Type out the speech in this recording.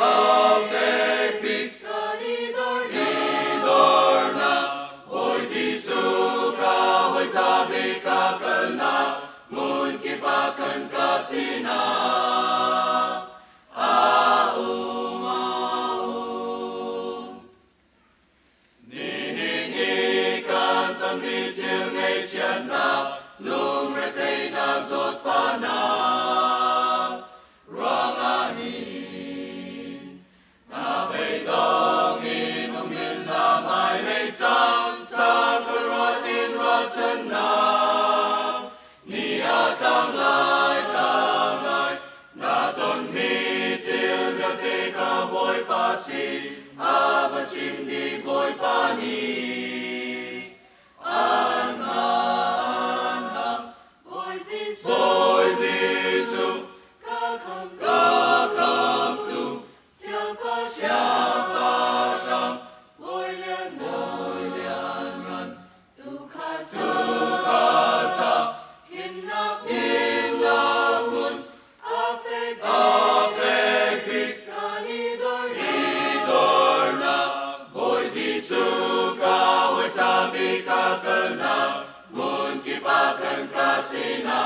afekpik idor na Boy Jisu kahoy tabi kakana mun kipakan kasina aum aum nihingikan tan bitil ngay tiyan na lung retay na zot fana rangahin na bay dong inumil na may lay tang takarotin rotan na niya tanglay na ton mitil gate ka boy pasi abachim di boy pani Boy Jisu kakam tu siapa syang boy lian ngan tu kata hinap kun afekpik idor na Boy Jisu kahoy tabi kakana mun kipakan kasina